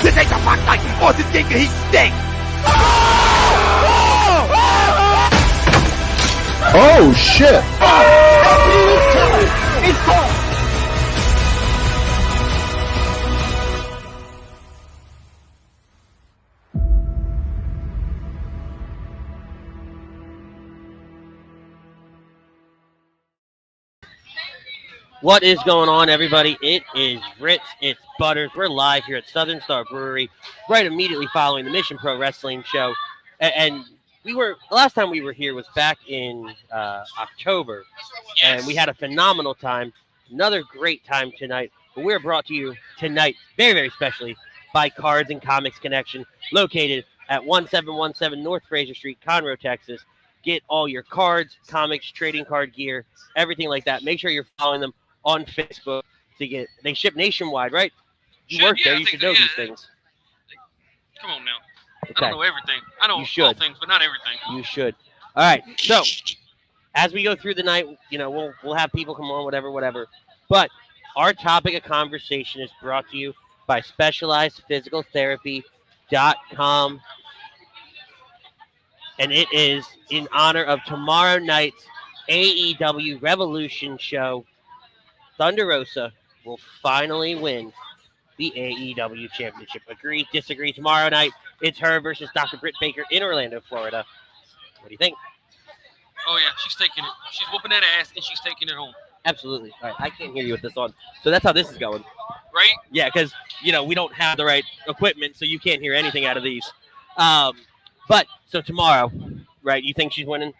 This ain't the Fox night. Oh, this game he stinks. Oh shit! He's caught. What is going on, everybody? It is Ritz, it's Butters. We're live here at Southern Star Brewery, right immediately following the Mission Pro Wrestling show. And the last time we were here was back in October, and we had a phenomenal time. Another great time tonight. But we're brought to you tonight, very, very specially, by Cards and Comics Connection, located at 1717 North Fraser Street, Conroe, Texas. Get all your cards, comics, trading card gear, everything like that. Make sure you're following them on Facebook to get. They ship nationwide, right? You work there, you should know these things. Come on now. Okay. I don't know everything. I know all things, but not everything. You should. All right. So as we go through the night, we'll have people come on, whatever. But our topic of conversation is brought to you by SpecializedPhysicalTherapy.com. And it is in honor of tomorrow night's AEW Revolution show. Thunder Rosa will finally win the AEW Championship. Agree, disagree? Tomorrow night, it's her versus Dr. Britt Baker in Orlando, Florida. What do you think? Oh, yeah, she's taking it. She's whooping that ass, and she's taking it home. Absolutely. All right, I can't hear you with this on. So that's how this is going. Right? Yeah, because, we don't have the right equipment, so you can't hear anything out of these. But, so tomorrow, right, you think she's winning?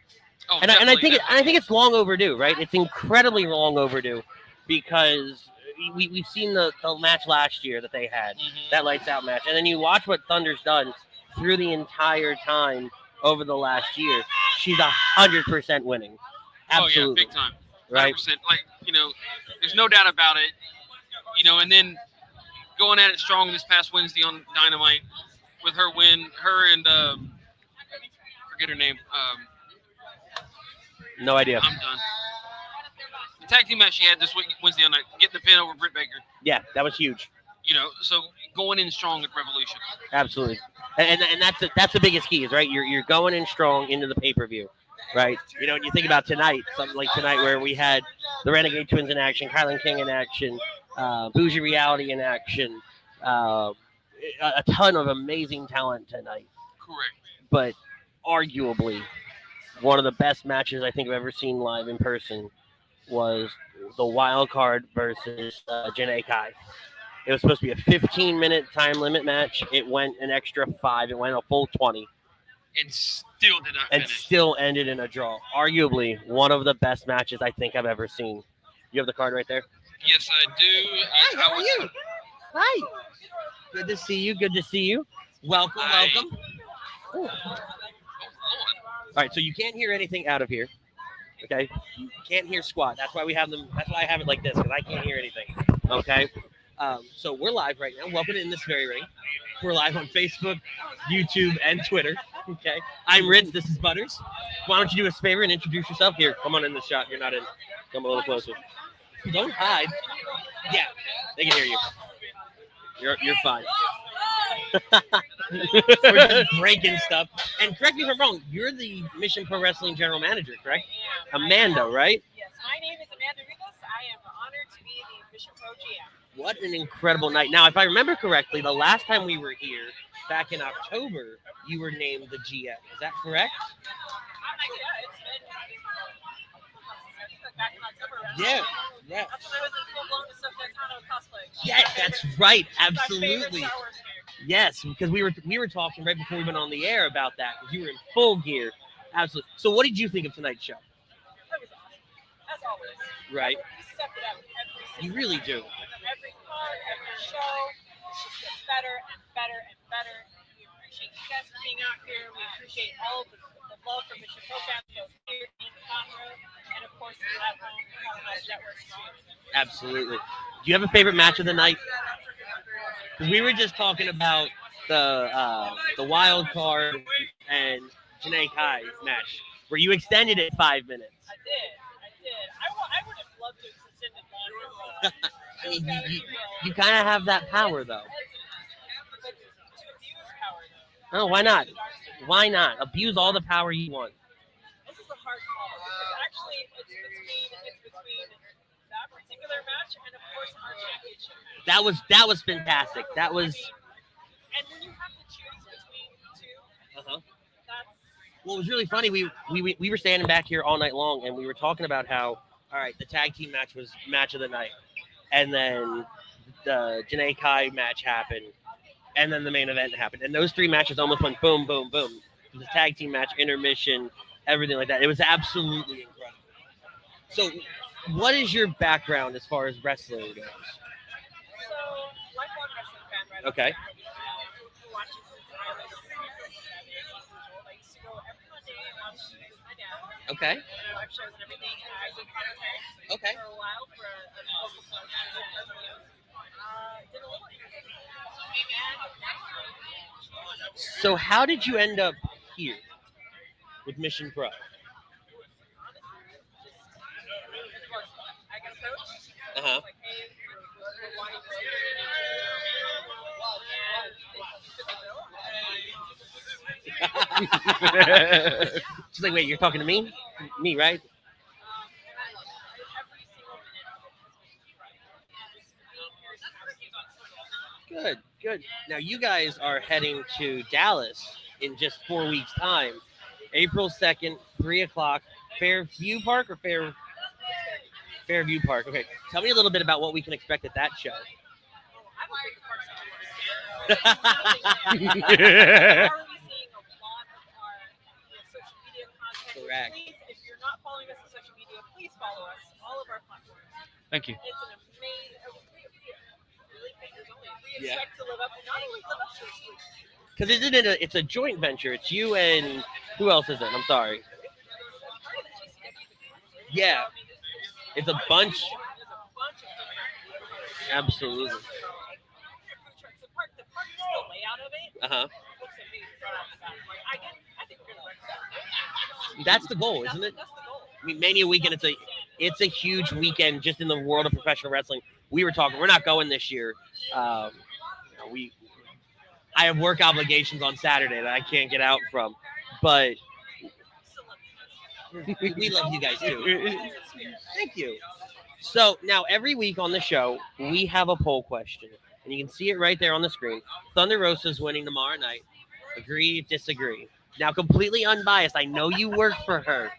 Oh, and I think it's long overdue, right? It's incredibly long overdue because we've seen the match last year that they had, that lights out match. And then you watch what Thunder's done through the entire time over the last year. She's 100% winning. Absolutely. Oh, yeah, big time. 100%. Right? Like, there's no doubt about it. And then going at it strong this past Wednesday on Dynamite with her win, her and, forget her name. No idea. I'm done. The tag team match she had this week, Wednesday night, getting the pin over Britt Baker. Yeah, that was huge. So going in strong at Revolution. Absolutely. And that's the biggest key is, right, you're going in strong into the pay-per-view, right? When you think about tonight, something like tonight where we had the Renegade Twins in action, Kylan King in action, Bougie Reality in action, a ton of amazing talent tonight. Correct. But arguably one of the best matches I think I've ever seen live in person was the Wild Card versus Janae Kai. It was supposed to be a 15-minute time limit match. It went an extra 5. It went a full 20. And still did not finish. And still ended in a draw. Arguably one of the best matches I think I've ever seen. You have the card right there? Yes, I do. Hi, how are you? Hi. Good to see you. Good to see you. Welcome. Ooh. All right, so you can't hear anything out of here. Okay, you can't hear squat. That's why we have them. That's why I have it like this, because I can't hear anything. Okay, so we're live right now. Welcome in this very ring. We're live on Facebook, YouTube, and Twitter. Okay, I'm Ritz. This is Butters. Why don't you do us a favor and introduce yourself? Here, come on in the shot. You're not in. Come a little closer. Don't hide. Yeah, they can hear you. You're fine. We're just breaking stuff. And correct me if I'm wrong, you're the Mission Pro Wrestling General Manager, correct? Amanda, right? Yes, my name is Amanda Rivas. I am honored to be the Mission Pro GM. What an incredible night. Now, if I remember correctly, the last time we were here, back in October, you were named the GM. Is that correct? Back in October. Yeah. That's when I was in full-blown Santana cosplay. Yeah, that's right. Absolutely. Yes, because we were talking right before we went on the air about that, because you were in full gear. Absolutely. So what did you think of tonight's show? That was awesome. As always. Right. You step it up every single You really do. Every card, every show, it just gets better and better and better. We appreciate you guys for being out here. We appreciate all of the love from Mission Pro fans, both here in Conroe, and of course the at home Powerhouse Network. Absolutely. Do you have a favorite match of the night? Because we were just talking about the wild card and Janae Kai's match, where you extended it 5 minutes. I did. I would have loved to extend it longer. I mean, you kind of have that power, though. But to abuse power, though. No, why not? Why not? Abuse all the power you want. This is a hard call because actually it's between that particular match and of course our championship match. That was fantastic. That was. And when you have to choose between two, that's. Well, it was really funny. We were standing back here all night long, and we were talking about how, all right, the tag team match was match of the night, and then the Janae Kai match happened, and then the main event happened, and those three matches almost went boom, boom, boom. It was a tag team match, intermission, everything like that. It was absolutely incredible. So, what is your background as far as wrestling goes? So, lifelong wrestling fan, right? Okay. Watches since I was 7 years old. I used to go every Monday and watch with my dad. Okay. And live shows and everything. And I was in Conte Okay. for a while for a local promotion. Did a little interview. So, how did you end up here with Mission Pro? I got a coach. Uh-huh. Like, hey, why do you She's like, wait, you're talking to me? Me, right? Good, good. Now, you guys are heading to Dallas in just 4 weeks' time. April 2nd, 3 o'clock. Fairview Park or Fairview Park. Okay. Tell me a little bit about what we can expect at that show. We're already seeing a lot of our social media content. Correct. Please, if you're not following us on social media, please follow us. All of our platforms. Thank you. It's an amazing. Really fingers only. We Yeah. expect to live up, not only live up to it. Because isn't it it's a joint venture? It's you and who else is it? I'm sorry. Yeah. It's a bunch. Absolutely. The park, the layout of it Uh-huh. looks amazing right off the bat. Like, I think we're gonna wreck that. That's the goal, isn't it? That's the goal. I mean, Mania weekend, it's a huge weekend just in the world of professional wrestling. We were talking, we're not going this year. I have work obligations on Saturday that I can't get out from, but we love you guys too. Thank you. So now every week on the show, we have a poll question, and you can see it right there on the screen. Thunder Rosa's winning tomorrow night. Agree, disagree. Now, completely unbiased. I know you work for her.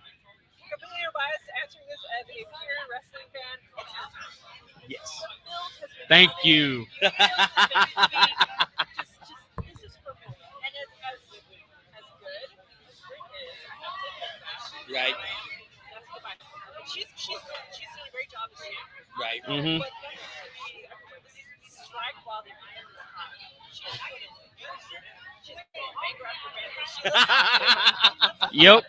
Completely unbiased, answering this as a pure wrestling fan. It's not. Yes. Thank you. Just this is for me. And as good as Britt is, Right. that's the vibe. She's doing a great job this year. Right. Mm-hmm. But this is strike while the iron is hot. She's put in. She's getting banger after banger. Yep.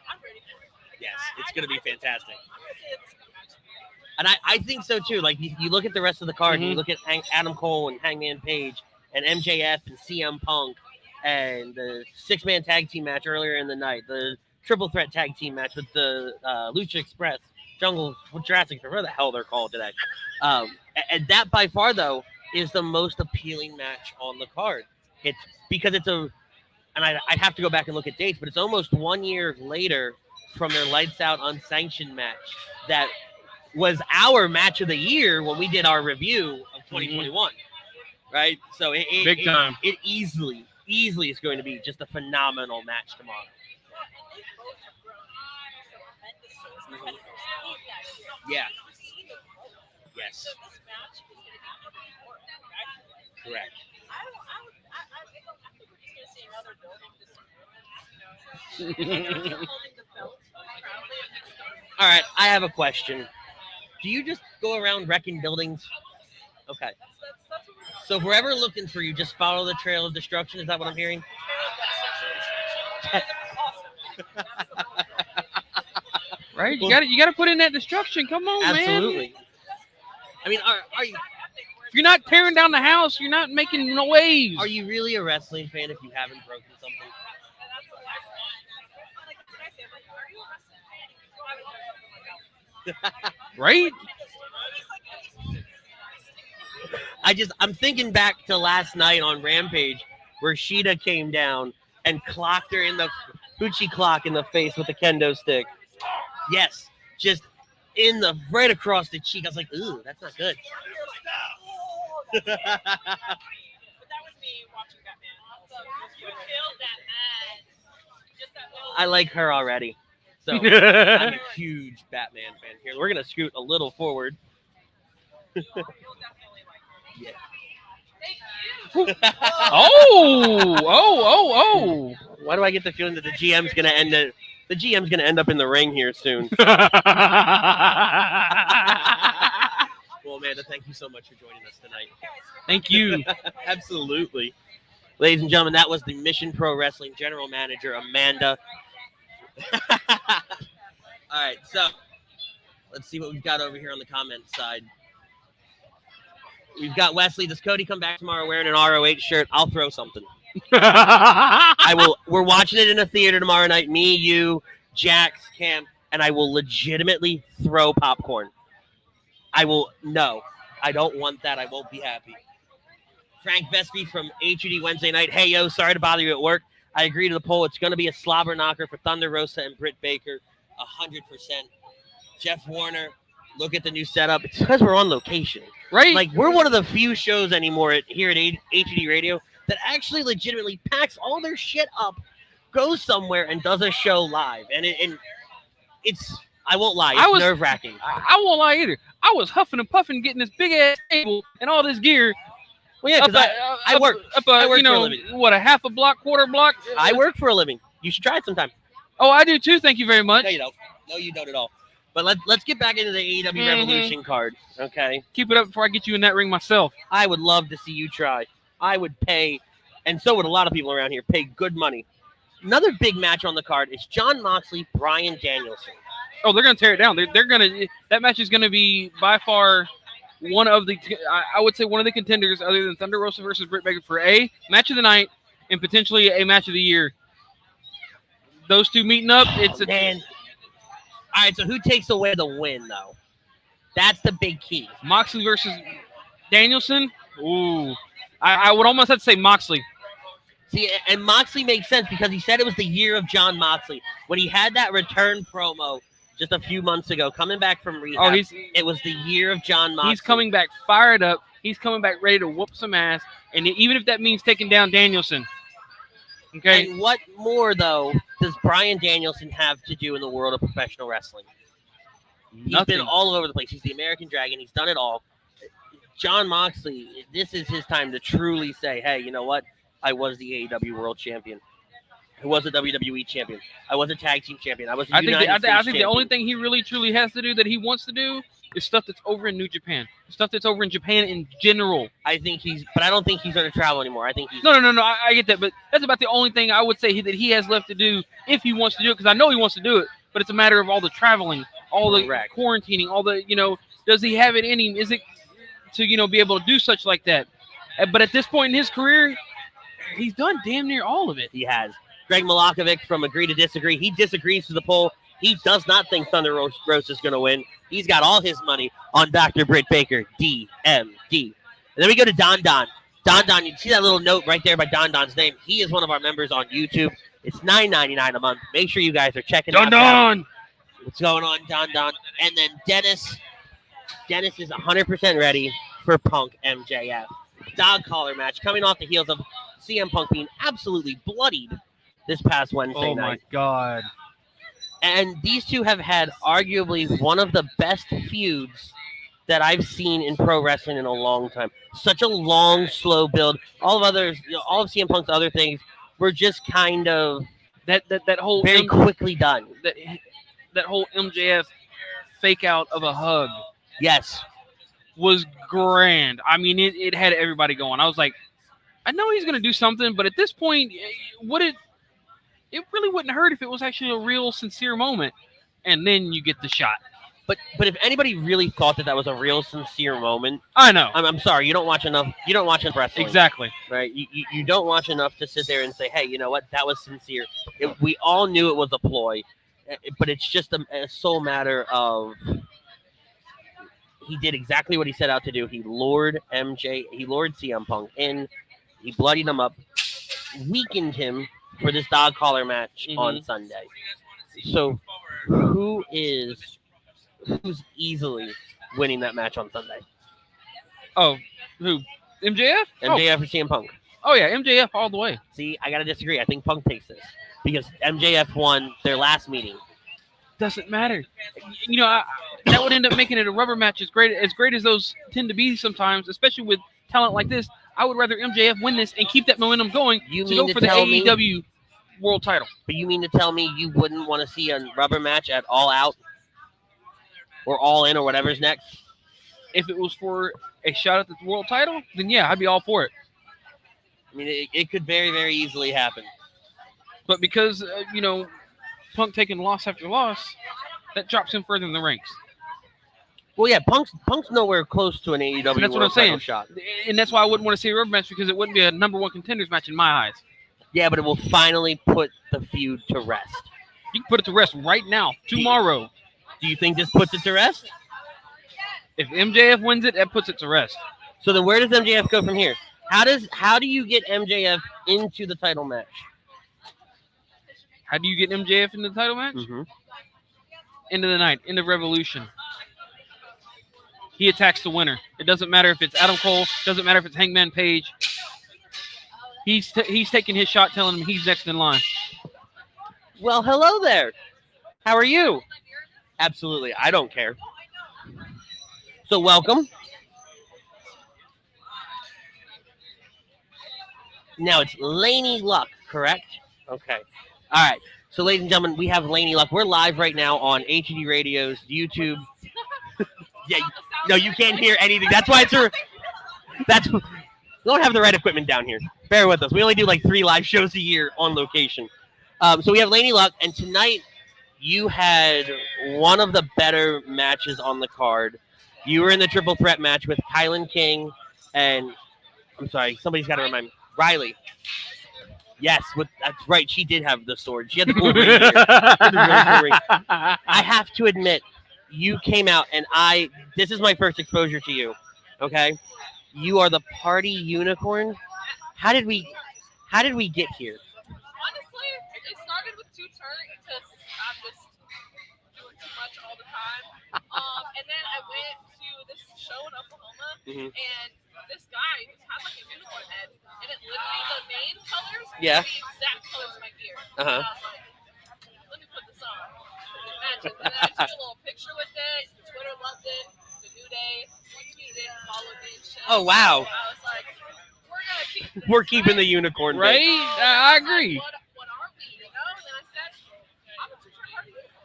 I'm ready for it. Yes, it's going to be fantastic. I'm gonna say it's gonna match. And I think so too. Like you look at the rest of the card, and you look at Adam Cole and Hangman Page and MJF and CM Punk and the 6-man tag team match earlier in the night, the triple threat tag team match with the Lucha Express, Jungle Jurassic Express, whatever the hell they're called today. And that by far though is the most appealing match on the card. It's because it's and I'd have to go back and look at dates, but it's almost 1 year later from their Lights Out Unsanctioned match that was our match of the year when we did our review of 2021, right? So Big time. It easily is going to be just a phenomenal match tomorrow. And they both have grown tremendously as competitors. Yeah. We've seen them grow. Yes. So this match is going to be even more epic. Correct. I think we're just going to see another building disappearance. Holding the belt proudly at next door. All right, I have a question. Do you just go around wrecking buildings? Okay. That's what we're doing. So if we're ever looking for you, just follow the trail of destruction. Is that what I'm hearing? That's awesome. Right? You got to put in that destruction. Come on, man. Absolutely. I mean, are you? I think we're If you're not tearing down the house, you're not making no waves. Are you really a wrestling fan if you haven't broken something? Right? I'm thinking back to last night on Rampage where Sheeta came down and clocked her in the Uchi clock in the face with the kendo stick. Yes, just in the right across the cheek. I was like, ooh, that's not good. But that was me watching Batman. You killed that man. Just that little. I like her already. So I'm a huge Batman fan here. We're going to scoot a little forward. You'll definitely like her. Yeah. Oh. Why do I get the feeling that the GM's going to end it? The GM's going to end up in the ring here soon. Well, Amanda, thank you so much for joining us tonight. Thank you. Absolutely. Ladies and gentlemen, that was the Mission Pro Wrestling General Manager, Amanda. All right, so let's see what we've got over here on the comments side. We've got Wesley. Does Cody come back tomorrow wearing an ROH shirt? I'll throw something. I will. We're watching it in a theater tomorrow night. Me, you, Jax, Cam, and I will legitimately throw popcorn. I will. No, I don't want that. I won't be happy. Frank Vespi from HUD Wednesday night. Hey, yo, sorry to bother you at work. I agree to the poll. It's going to be a slobber knocker for Thunder Rosa and Britt Baker. 100%. Jeff Warner, look at the new setup. It's because we're on location. Right? Like, we're one of the few shows anymore here at HUD Radio that actually legitimately packs all their shit up, goes somewhere, and does a show live. And it's, I won't lie, it's nerve-wracking. I won't lie either. I was huffing and puffing getting this big-ass table and all this gear. Well, yeah, because I work. I work for a living. What, a half a block, quarter block? I work for a living. You should try it sometime. Oh, I do too. Thank you very much. No, you don't. No, you don't at all. But let's get back into the AEW Revolution card, okay? Keep it up before I get you in that ring myself. I would love to see you try. I would pay, and so would a lot of people around here, pay good money. Another big match on the card is Jon Moxley, Bryan Danielson. Oh, they're going to tear it down. They're going to. That match is going to be by far one of the. I would say one of the contenders, other than Thunder Rosa versus Britt Baker, for a match of the night and potentially a match of the year. Those two meeting up, it's man. All right, so who takes away the win, though? That's the big key. Moxley versus Danielson. Ooh, I would almost have to say Moxley. See, and Moxley makes sense because he said it was the year of Jon Moxley when he had that return promo just a few months ago, coming back from rehab. It was the year of Jon Moxley. He's coming back fired up. He's coming back ready to whoop some ass, and even if that means taking down Danielson. Okay. And what more, though, does Bryan Danielson have to do in the world of professional wrestling? He's been all over the place. He's the American Dragon. He's done it all. Jon Moxley, this is his time to truly say, hey, you know what? I was the AEW World Champion. I was a WWE Champion. I was a Tag Team Champion. I was a United States I think Champion. the only thing he really, truly has to do that he wants to do is stuff that's over in New Japan. Stuff that's over in Japan in general. But I don't think he's going to travel anymore. I think he's... No, I get that, but that's about the only thing I would say that he has left to do if he wants to do it, because I know he wants to do it, but it's a matter of all the traveling, all the quarantining, all the, does he have it in him? Is it to, be able to do such like that? But at this point in his career, he's done damn near all of it. He has. Greg Malakovic from Agree to Disagree. He disagrees to the poll. He does not think Thunder Rosa is going to win. He's got all his money on Dr. Britt Baker D.M.D. And then we go to Don Don. Don Don, you see that little note right there by Don Don's name. He is one of our members on YouTube. It's $9.99 a month. Make sure you guys are checking Don Don. What's going on, Don Don? And then Dennis. Dennis is 100% ready for Punk MJF. Dog collar match coming off the heels of CM Punk being absolutely bloodied this past Wednesday night. Oh, my God. And these two have had arguably one of the best feuds that I've seen in pro wrestling in a long time. Such a long, slow build. All of CM Punk's other things were just kind of that whole very quickly done. That whole MJF fake out of a hug. Yes. Was grand. I mean, it had everybody going. I was like, I know he's going to do something, but at this point, it really wouldn't hurt if it was actually a real sincere moment. And then you get the shot. But if anybody really thought that was a real sincere moment, I know. I'm sorry, you don't watch enough. You don't watch enough wrestling. Exactly. Right? You don't watch enough to sit there and say, hey, you know what? That was sincere. We all knew it was a ploy, but it's just a sole matter of he did exactly what he set out to do. He lured CM Punk in. He bloodied him up, weakened him for this dog collar match on Sunday. So who's easily winning that match on Sunday? Oh, who? MJF? MJF or CM Punk? Oh yeah, MJF all the way. See, I gotta disagree. I think Punk takes this because MJF won their last meeting. Doesn't matter. You know, that would end up making it a rubber match. As great as those tend to be sometimes, especially with talent like this. I would rather MJF win this and keep that momentum going to go for the AEW World title. But you mean to tell me you wouldn't want to see a rubber match at All Out or All In or whatever's next? If it was for a shot at the world title, then yeah, I'd be all for it. I mean, it could very, very easily happen. But because, Punk taking loss after loss, that drops him further in the ranks. Well, yeah, Punk's nowhere close to an AEW and that's what I'm saying. Shot. And that's why I wouldn't want to see a rubber match because it wouldn't be a number one contenders match in my eyes. Yeah, but it will finally put the feud to rest. You can put it to rest right now, tomorrow. Do you think this puts it to rest? If MJF wins it, that puts it to rest. So then where does MJF go from here? How do you get MJF into the title match? How do you get MJF into the title match? End of the night, end of Revolution. He attacks the winner. It doesn't matter if it's Adam Cole. Doesn't matter if it's Hangman Page. He's taking his shot, telling him he's next in line. Well, hello there. How are you? Absolutely. I don't care. So welcome. Now it's Laney Luck, correct? Okay. All right. So, ladies and gentlemen, we have Laney Luck. We're live right now on HED Radio's YouTube. Yeah. No, you can't hear anything. That's why we don't have the right equipment down here. Bear with us. We only do like 3 live shows a year on location. So we have Laney Luck, and tonight you had one of the better matches on the card. You were in the triple threat match with Kylan King and, I'm sorry, somebody's got to remind me, Riley. Yes, that's right. She did have the sword. She had the cool ring. I have to admit, you came out, and this is my first exposure to you, okay? You are the party unicorn. How did we get here? Honestly, it started with 2 turns because I'm just doing too much all the time. And then I went to this show in Oklahoma, and this guy just had like a unicorn head, and it literally the main colors were the exact colors of my gear. And I was like, let me put this on. Matches. And then I took a little picture with it. Twitter loved it. The New Day tweeted it, followed me and shit. Oh wow! So I was like, we're keeping the unicorn, right? I agree. What are we? You know? And then I said, I'm a 2-turn party unicorn.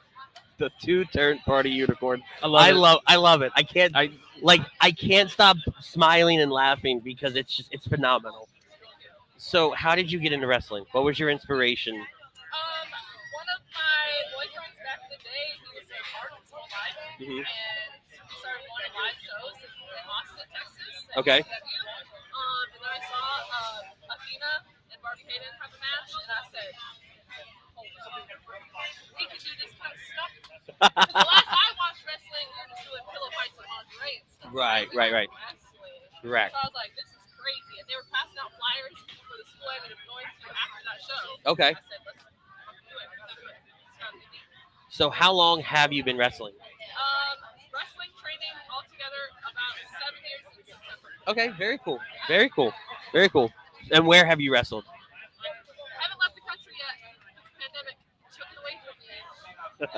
The 2-turn party unicorn. I love it. I can't stop smiling and laughing because it's phenomenal. So how did you get into wrestling? What was your inspiration? One of my boyfriends back in the day, he was a part his whole life, and he started going to live shows in Austin, Texas. Okay. AEW. And then I saw Athena and Darby Allin have a match, and I said, hold on, we can do this kind of stuff. The last I watched wrestling, we were doing pillow fights with Andre and stuff. Right. Correct. So I was like, this is crazy. And they were passing out flyers for the school I ended up going to after that show. Okay. I said, let's do it. It's gotta be neat. So how long have you been wrestling? Wrestling training altogether about 7 years in September. Okay, very cool. And where have you wrestled? I haven't left the country yet. The pandemic took it away from me. But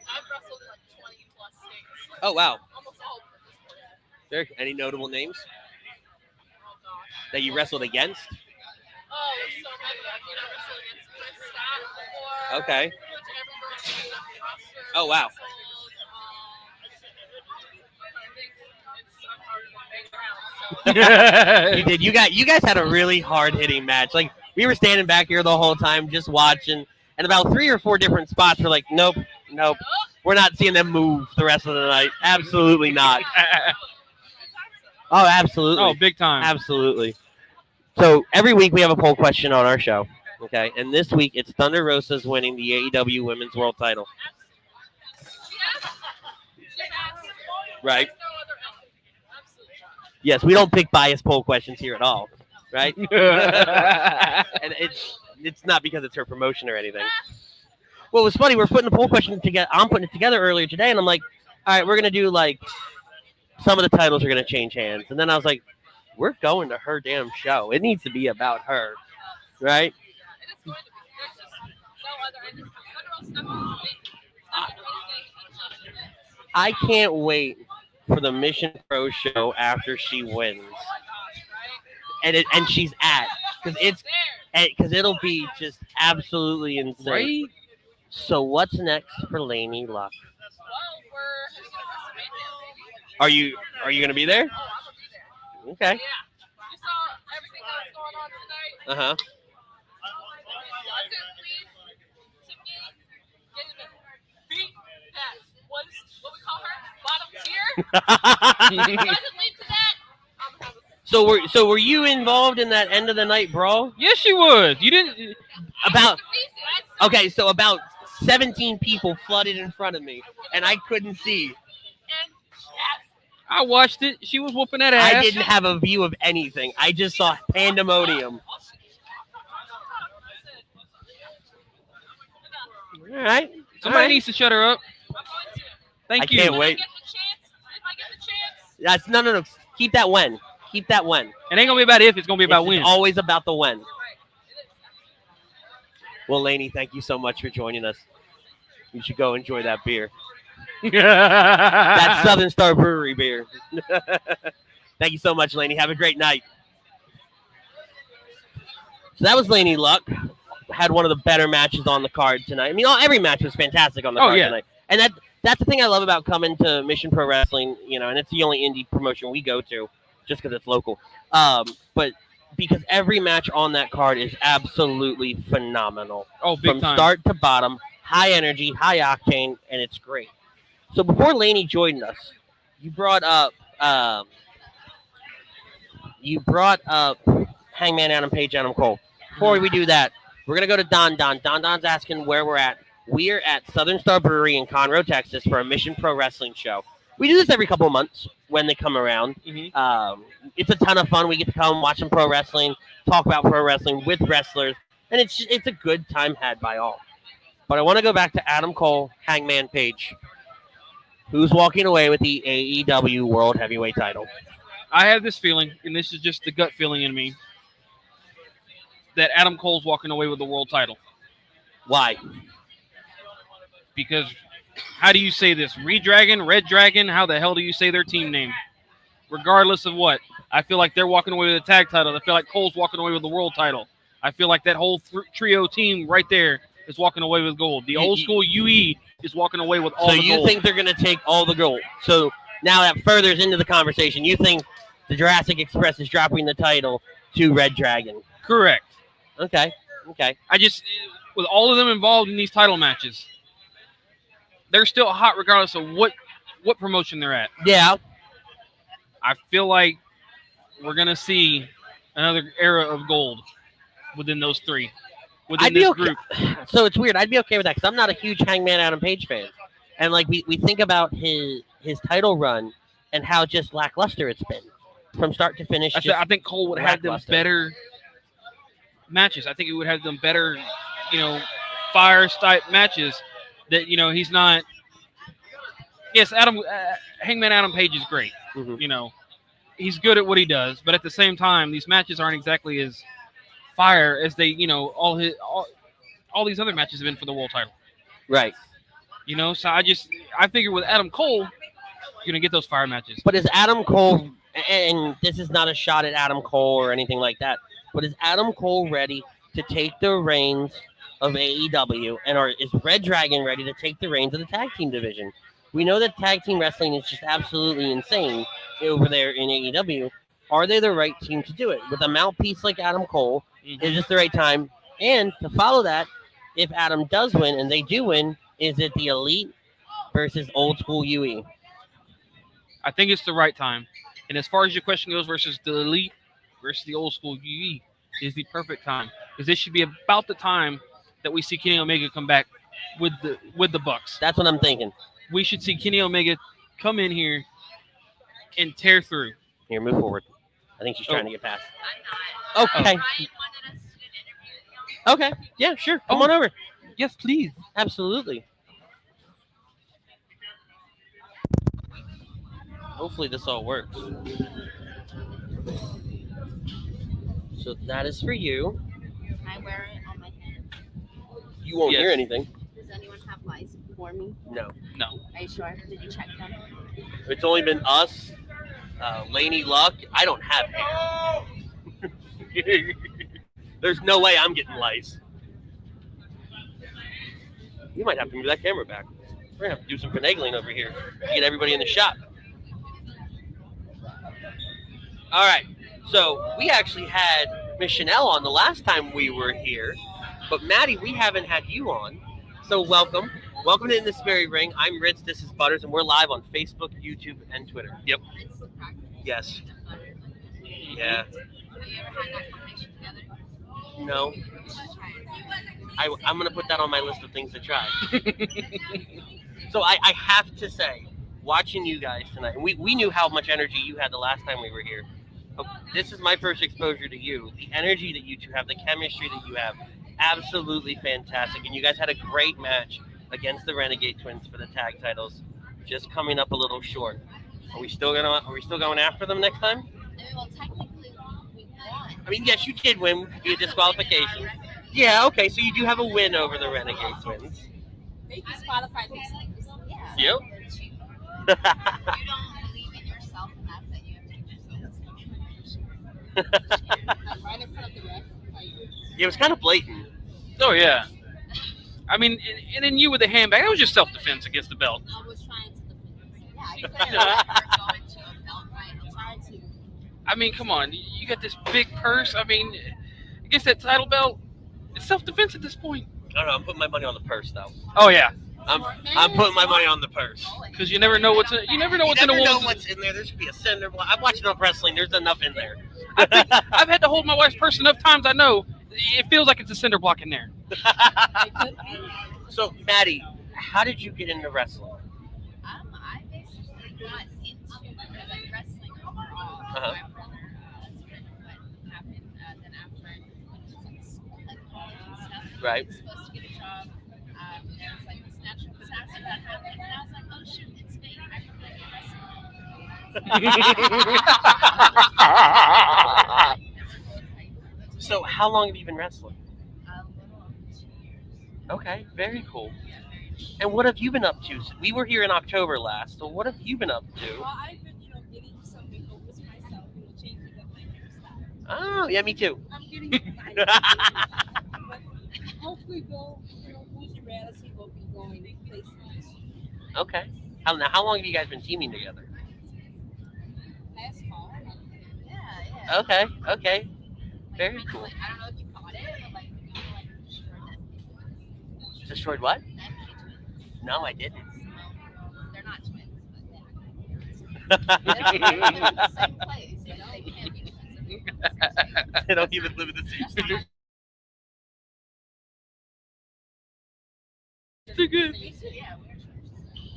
I've wrestled in like 20 plus states. Oh wow. Almost all of them at this point. Any notable names Oh gosh. that you wrestled against? Oh, there's so many. I think I wrestled against Chris Scott before. Okay. Pretty much every girl on the roster. Oh, wow. Wrestled, I think it's hard to bang around. So. You did. You guys had a really hard hitting match. Like we were standing back here the whole time just watching, and about 3 or 4 different spots were like, nope, Nope. We're not seeing them move the rest of the night. Absolutely not. Oh, absolutely. Oh, big time. Absolutely. So every week we have a poll question on our show. Okay, and this week it's Thunder Rosa's winning the AEW Women's World Title. Right. Yes, we don't pick biased poll questions here at all, right? And it's not because it's her promotion or anything. Well, it was funny. We're putting the poll question together. I'm putting it together earlier today, and I'm like, all right, we're gonna do like some of the titles are gonna change hands, and then I was like, we're going to her damn show. It needs to be about her, right? I can't wait for the Mission Pro show after she wins, and she's because it'll be just absolutely insane. Right? So what's next for Lainey Luck? Are you gonna be there? Okay. Uh-huh. So were you involved in that end of the night brawl? Yes, you would. You didn't. So about 17 people flooded in front of me, and I couldn't see. I watched it. She was whooping that ass. I didn't have a view of anything. I just saw pandemonium. All right. Somebody needs to shut her up. Thank you. I can't wait. That's no. Keep that when. Keep that when. It ain't gonna be about if. It's gonna be about when. It's always about the when. Well, Lainey, thank you so much for joining us. You should go enjoy that beer. That Southern Star Brewery beer. Thank you so much, Lainey. Have a great night. So that was Lainey Luck. Had one of the better matches on the card tonight. I mean, every match was fantastic on the card tonight. And that's the thing I love about coming to Mission Pro Wrestling, and it's the only indie promotion we go to just because it's local. But because every match on that card is absolutely phenomenal. Oh, big From time. Start to bottom, high energy, high octane, and it's great. So before Lainey joined us, you brought up Hangman Adam Page, Adam Cole. Before we do that, we're going to go to Don. Don's asking where we're at. We are at Southern Star Brewery in Conroe, Texas for a Mission Pro Wrestling show. We do this every couple of months when they come around. Mm-hmm. It's a ton of fun. We get to come watch some pro wrestling, talk about pro wrestling with wrestlers, and it's a good time had by all. But I want to go back to Adam Cole, Hangman Page, who's walking away with the AEW World Heavyweight title. I have this feeling, and this is just the gut feeling in me, that Adam Cole's walking away with the world title. Why? Because how do you say this? reDRagon, reDRagon, how the hell do you say their team name? Regardless of what. I feel like they're walking away with the tag title. I feel like Cole's walking away with the world title. I feel like that whole trio team right there is walking away with gold. The old school UE is walking away with all the gold. So you think they're going to take all the gold? So now that furthers into the conversation, you think the Jurassic Express is dropping the title to reDRagon? Correct. Okay. I just, with all of them involved in these title matches, they're still hot regardless of what promotion they're at. Yeah. I feel like we're going to see another era of gold within those three. Within this group. So it's weird. I'd be okay with that because I'm not a huge Hangman Adam Page fan. And like we think about his title run and how just lackluster it's been from start to finish. I think Cole would have them better matches. I think he would have them better, fire type matches that, he's not. Yes, Hangman Adam Page is great. Mm-hmm. He's good at what he does, but at the same time, these matches aren't exactly as fire as they, all these other matches have been for the world title. Right. So I figure with Adam Cole, you're going to get those fire matches. But is Adam Cole, and this is not a shot at Adam Cole or anything like that, but is Adam Cole ready to take the reins of AEW, or is reDRagon ready to take the reins of the tag team division? We know that tag team wrestling is just absolutely insane over there in AEW. Are they the right team to do it? With a mouthpiece like Adam Cole, is this the right time? And to follow that, if Adam does win, and they do win, Is it the Elite versus Old School UE? I think it's the right time. And as far as your question goes, versus the Elite versus the Old School UE is the perfect time, because this should be about the time that we see Kenny Omega come back with the Bucks. That's what I'm thinking. We should see Kenny Omega come in here and tear through. Here, move forward. I think she's trying to get past. I'm Okay. not. Brian wanted us to do an interview with y'all. Okay. Yeah, sure. Come on over. Yes, please. Absolutely. Hopefully this all works. So that is for you. Can I wear it on my hand? You won't Yes. hear anything. Does anyone have lice for me? No. No. Are you sure? Did you check them? It's only been us, Laney Luck. I don't have hair. There's no way I'm getting lice. You might have to move that camera back. We're going to have to do some finagling over here to get everybody in the shop. All right. So we actually had Miss Chanel on the last time we were here. But Maddie, we haven't had you on. So welcome. Welcome to In the Sperry Ring. I'm Ritz. This is Butters. And we're live on Facebook, YouTube, and Twitter. Yep. Yes. Yeah. Have you ever had that combination together? No. I'm going to put that on my list of things to try. So I have to say, watching you guys tonight, and we knew how much energy you had the last time we were here. But this is my first exposure to you. The energy that you two have, the chemistry that you have, absolutely fantastic. And you guys had a great match against the Renegade Twins for the tag titles, just coming up a little short. Are we still going after them next time? Well, technically, we won. I mean, yes, you did win via disqualification. Yeah, okay, so you do have a win over the Renegade Twins. They disqualified themselves. Yeah. Yep. You don't believe in yourself enough that you have to give yourself I'm right in front of the ref. It was kind of blatant. Oh, yeah. I mean, and then you with the handbag, that was just self-defense against the belt. I was trying to defend myself. Yeah, I going to a belt fight. I'm trying to. I mean, come on. You got this big purse. I mean, against that title belt, it's self-defense at this point. I don't know, I'm putting my money on the purse, though. Oh, yeah. I'm putting my money on the purse. Because you never know what's in a You woman's. never know what's in there. There should be a cinder block. I've watched enough wrestling. There's enough in there. I've had to hold my wife's purse enough times. I know it feels like it's a cinder block in there. So, Maddie, how did you get into wrestling? I basically got into like wrestling overall. Uh-huh. My brother, that's what happened. Then after I went to like school and college and stuff, Right. I was supposed to get a job. There was like this natural disaster that happened, and I was like, oh shoot, it's fate. I can play wrestling. So, how long have you been wrestling? A little over 2 years. Okay, very cool. Yeah, very cheap. And what have you been up to? We were here in October last, so what have you been up to? Well, I've been, getting some makeovers myself, changing up my hairstyle. Oh, yeah, me too. I'm getting but hopefully we'll, Who's Reality will be going places this year. Okay. How long have you guys been teaming together? Last fall. Yeah. Okay. Very cool. I don't know if you caught it, but like we like destroyed Destroyed what? them. Twins. No, I didn't. They're not twins, but they don't live in the same place. They can't be twins. They don't even live in the same state. Too good. Yeah,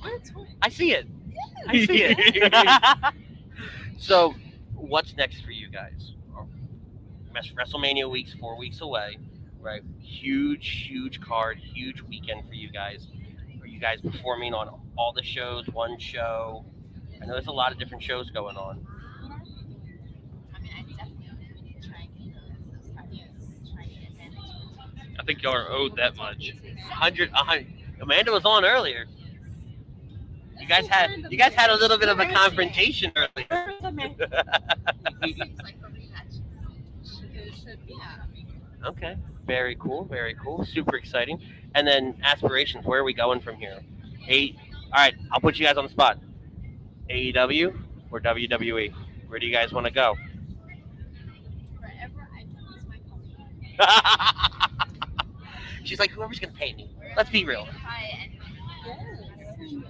we're twins. I see it. I see it. So, what's next for you guys? WrestleMania week's 4 weeks away, right? Huge card, huge weekend for you guys. Are you guys performing on all the shows, one show? I know there's a lot of different shows going on. I mean, I definitely want to try and get those ideas, try and get advantage. I think y'all are owed that much. 100. Amanda was on earlier. You guys had a little bit of a confrontation earlier. It's like a rematch. Yeah. Okay. Very cool. Super exciting. And then aspirations. Where are we going from here? All right. I'll put you guys on the spot. AEW or WWE? Where do you guys want to go? Wherever I can use my company. She's like, whoever's gonna pay me. Let's be real. Try and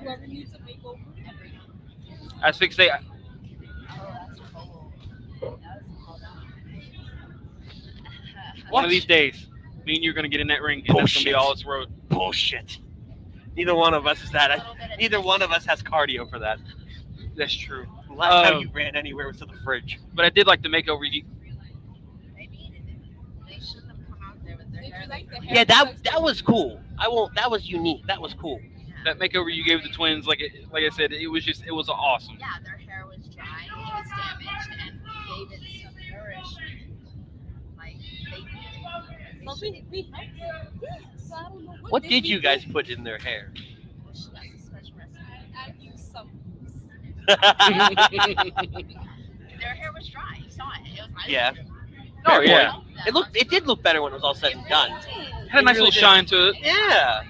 Whoever needs a makeover. I was fixed. Say, Oh, that's cool. one of these days, me and you're gonna get in that ring, and that's gonna be all it's road. Bullshit. Neither one of us is that. Neither one of us has cardio for that. That's true. Last time you ran anywhere was to the fridge. But I did like the makeover. They needed it. They shouldn't have come out there with their hair. Yeah, that was cool. That was unique. That was cool. That makeover you gave the twins, like I said, it was awesome. Yeah, their hair was dry, it was damaged, and gave it some nourishment. Like they needed it. What did you guys put in their hair? She got some special recipe. I used some. Their hair was dry. You saw it. It was my Yeah. Oh yeah. It did look better when it was all said and done. Had a nice little shine to it. Yeah.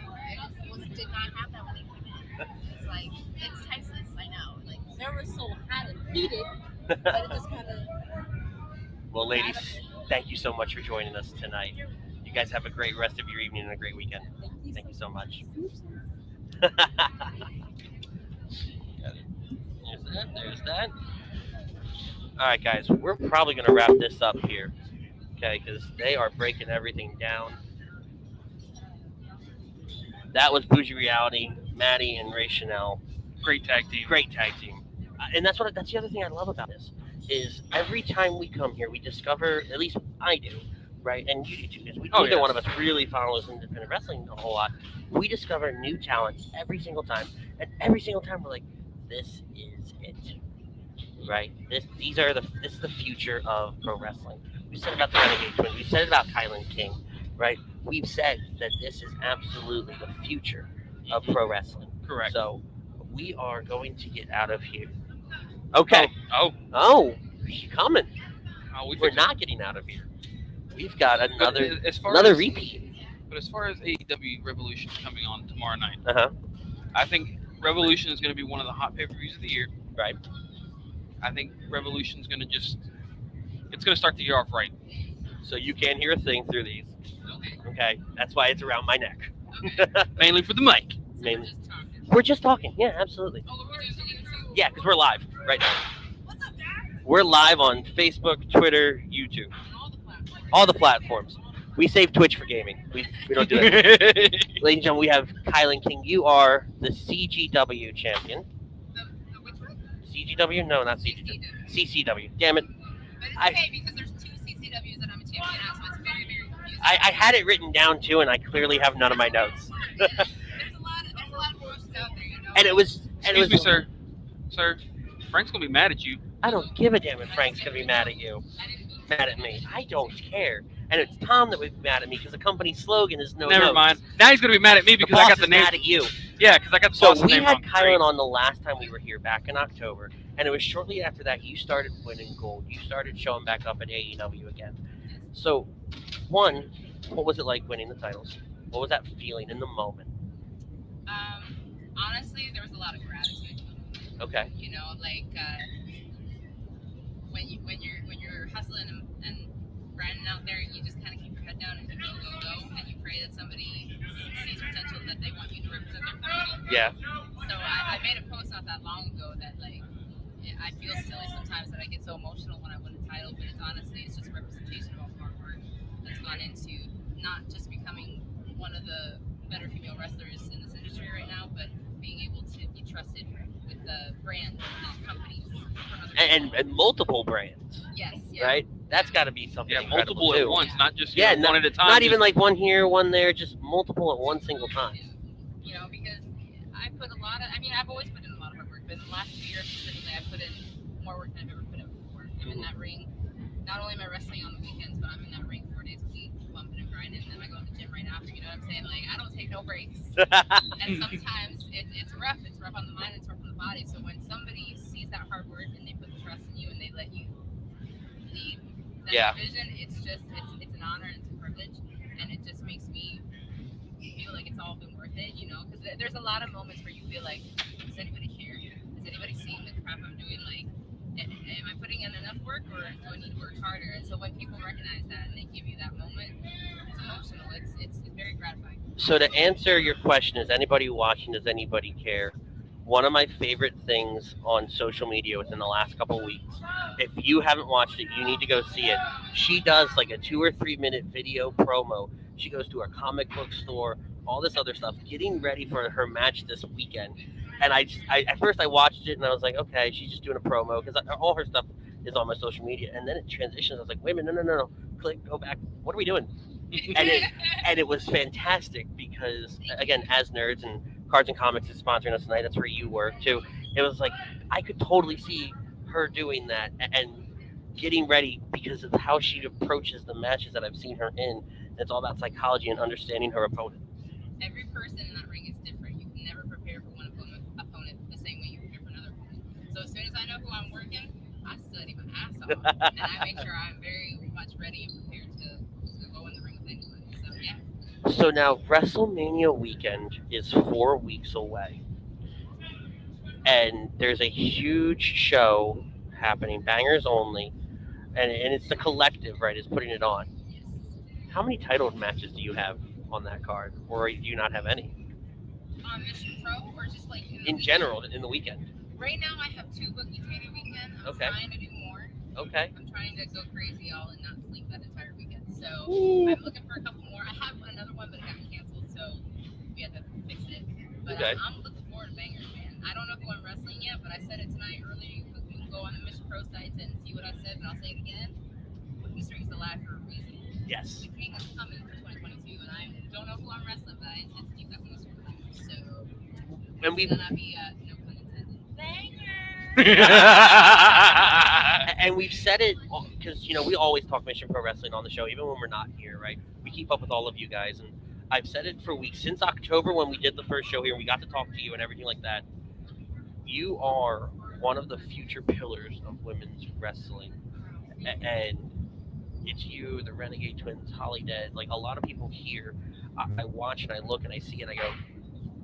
Did not have that when they came in. It's like, it's Texas, I know. Like, They were so hot and heated, but it just kind of. Well, ladies, thank you so much for joining us tonight. You guys have a great rest of your evening and a great weekend. Thank you so much. There's that. All right, guys, we're probably going to wrap this up here, okay, because they are breaking everything down. That was Bougie Reality, Maddie and Ray Chanel. Great tag team. Great tag team. And that's the other thing I love about this, is every time we come here, we discover, at least I do, right, and you do too, because neither one of us really follows independent wrestling a whole lot. We discover new talent every single time, and every single time we're like, this is it, right? This is the future of pro wrestling. We said about the Renegade Twins. We said it about Kylan King, right? We've said that this is absolutely the future of pro wrestling. Correct. So we are going to get out of here. Okay. Oh, she's coming. We're not getting out of here. We've got another repeat. But as far as AEW Revolution coming on tomorrow night, I think Revolution is going to be one of the hot pay-per-views of the year. Right. I think Revolution is going to it's going to start the year off right. So you can't hear a thing through these. Okay. That's why it's around my neck. Mainly for the mic. Mainly. We're just talking. Yeah, absolutely. Yeah, because we're live right now. We're live on Facebook, Twitter, YouTube. All the platforms. We save Twitch for gaming. We don't do it. Ladies and gentlemen, we have Kylan King. You are the CGW champion. CGW? No, not CGW. CCW. Damn it. but it's okay because there's two CCWs that I'm a champion at, so it's very, very confusing. I had it written down too, and I clearly have none of my notes. There's a lot of voices out there, you know. And it was. Excuse me, sir. Sir, Frank's gonna be mad at you. I don't give a damn if Frank's gonna be mad at you. Mad at me. I don't care. And it's Tom that would be mad at me because the company's slogan is no. Never notes. mind. Now he's gonna be mad at me because I got the name. Mad at you. Yeah, because I got the So boss's we name had wrong. Kylan on the last time we were here back in October, and it was shortly after that you started winning gold. You started showing back up at AEW again. So, one, what was it like winning the titles? What was that feeling in the moment? Honestly, there was a lot of gratitude. Okay. You know, like when you're hustling and grinding out there, you just kind of keep your head down and you go, and you pray that somebody sees potential that they want you to represent their company. Yeah. So I made a post not that long ago that like I feel silly sometimes that I get so emotional when I win a title, but it's just representation of all the hard work that's gone into not just becoming one of the better female wrestlers in this industry right now, but being able to be trusted with the brand and companies. And multiple brands. Yes. Right? That's got to be something Yeah, incredible multiple at too. once, not just Yeah, one at a time. Not even like one here, one there, just multiple at one single time. You know, because I put a lot of, I've always put in a lot of hard work, but in the last 2 years specifically, I've put in more work than I've ever put in before. I'm in that ring. Not only am I wrestling on the weekends, but I'm in that ring 4 days a week, bumping and grinding, and then I go to the gym right after. You know what I'm saying? Like, I don't take no breaks. And sometimes it's rough. It's rough on the mind. It's rough on the body. So when somebody sees that hard work and they put the trust in you and they let you lead that division, it's an honor and it's a privilege, and it just makes me feel like it's all been worth it. You know, because there's a lot of moments where you feel like, does anybody care? Is anybody seeing the crap I'm doing? Like, am I putting in enough work, or do I need to work harder. And so when people recognize that and they give you that moment, it's emotional. It's very gratifying. So to answer your question, is anybody watching? Does anybody care? One of my favorite things on social media within the last couple of weeks, if you haven't watched it, you need to go see it. She does like a 2 or 3 minute video promo. She goes to her comic book store, all this other stuff, getting ready for her match this weekend. And I at first I watched it and I was like, okay, she's just doing a promo because all her stuff is on my social media. And then it transitions. I was like, wait a minute, no. Click, go back. What are we doing? And it was fantastic because, again, as nerds, and Cards and Comics is sponsoring us tonight, that's where you work too. It was like I could totally see her doing that and getting ready because of how she approaches the matches that I've seen her in. It's all about psychology and understanding her opponent. Every person in that ring is different. You can never prepare for one opponent the same way you prepare for another opponent. So as soon as I know who I'm working, I study my ass off, and I make sure I'm very much ready and prepared to go in the ring with anybody. So yeah. So now WrestleMania weekend is 4 weeks away, and there's a huge show happening, Bangers Only, and it's the Collective, right, is putting it on. Yes. How many title matches do you have on that card, or do you not have any? On Mission Pro, or just like in general, in the weekend? Right now, I have 2 Boogie Tater weekend. I'm trying to do more. Okay. I'm trying to go crazy all and not sleep that entire weekend. So I'm looking for a couple more. I have another one, but it got canceled, so we had to fix it. But Okay. I'm looking forward to Bangers, man. I don't know who I'm wrestling yet, but I said it tonight earlier. You can go on the Mission Pro sites and see what I said, but I'll say it again. Boogie Street's alive for a reason. Yes. The King is coming for 2022, and I don't know who I'm wrestling, but I intend to keep that Boogie Street alive. So And we then I'll be, no pun intended. Banger! And we've said it because we always talk Mission Pro Wrestling on the show, even when we're not here, right? We keep up with all of you guys, and I've said it for weeks since October when we did the first show here. And we got to talk to you and everything like that. You are one of the future pillars of women's wrestling, and it's you, the Renegade Twins, Holly Dead. Like a lot of people here, I watch and I look and I see and I go,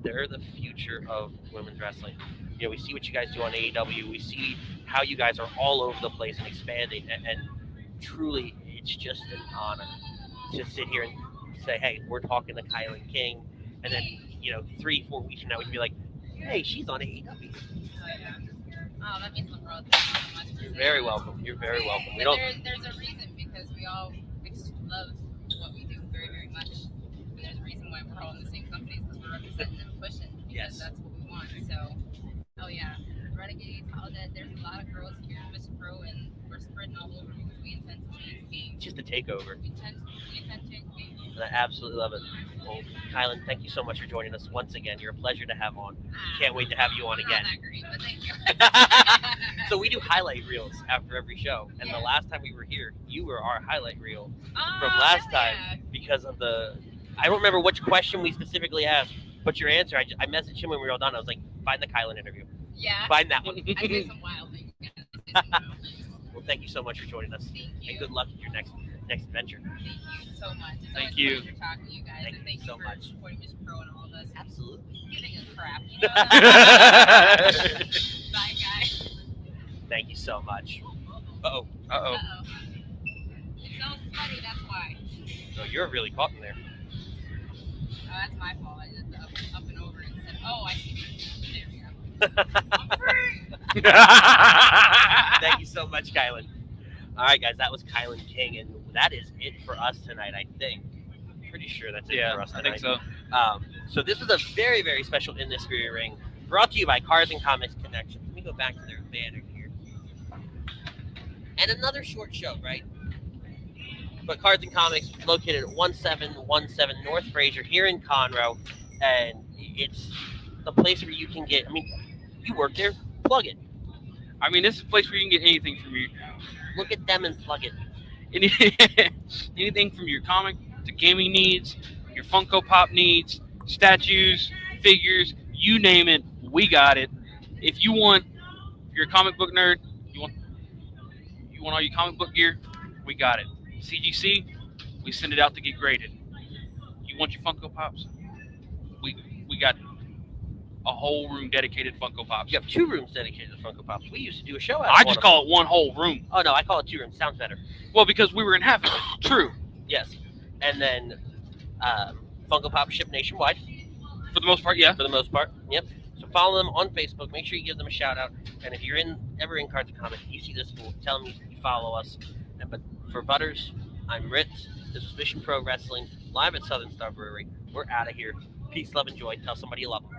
they're the future of women's wrestling. We see what you guys do on AEW. We see how you guys are all over the place and expanding. And truly, it's just an honor to sit here and say, hey, we're talking to Kylan King. And then, 3-4 weeks from now, we can be like, hey, she's on AEW. Oh, that means the world. Thank you so much. You're very welcome. You're very welcome. There's a reason, because we all love what we do very, very much. And there's a reason why we're all in the same companies, because we're representing and pushing. Because Yes. That's what we want. So, oh yeah, Renegades, all that. There's a lot of girls here in Mission Pro, and we're spreading all over because we intend to change the game. It's just a takeover. We intend to change the game. And I absolutely love it. Well, Kylan, thank you so much for joining us once again. You're a pleasure to have on. Can't wait to have you on We're again. Not that great, but thank you. So we do highlight reels after every show. And the last time we were here, you were our highlight reel from last time because of I don't remember which question we specifically asked, but your answer, I messaged him when we were all done. I was like, find the Kylan interview. Yeah. Find that one. I did some wild things. Well, thank you so much for joining us. Thank you. And good luck with your next adventure. Thank you so much. It's Thank always you. a pleasure talking to you guys. Thank and you thank so you for much. supporting Mission Pro and all of us. Absolutely. Giving a crap. You know? Bye, guys. Thank you so much. Uh-oh. Uh-oh. Uh-oh. It sounds funny, that's why. So you're really caught in there. Oh, that's my fault. I did the up and over and said, oh, I see. There we go. I'm free. Thank you so much, Kylan. All right, guys, that was Kylan King, and that is it for us tonight, I think. Pretty sure that's it for us I tonight. think so. So this was a very, very special In This Spirit ring brought to you by Cards and Comics Connection. Let me go back to their banner here. And another short show, right? But Cards and Comics located at 1717 North Fraser here in Conroe, and it's the place where you can get, you work there, plug it. This is a place where you can get anything from your Look at them and plug it. anything from your comic to gaming needs, your Funko Pop needs, statues, figures, you name it, we got it. If you're a comic book nerd, you want all your comic book gear, we got it. CGC, we send it out to get graded. You want your Funko Pops? We got a whole room dedicated to Funko Pops. You have 2 rooms dedicated to Funko Pops. We used to do a show out of I one just of call them. it one whole room. Oh, no, I call it 2 rooms. Sounds better. Well, because we were in half of it. True. Yes. And then Funko Pop ship nationwide. For the most part, yeah. For the most part, yep. So follow them on Facebook. Make sure you give them a shout out. And if you're ever in Cards and Comics, you see this fool, tell them you follow us. But for Butters, I'm Ritz. This was Mission Pro Wrestling live at Southern Star Brewery. We're out of here. Peace, love, and joy. Tell somebody you love them.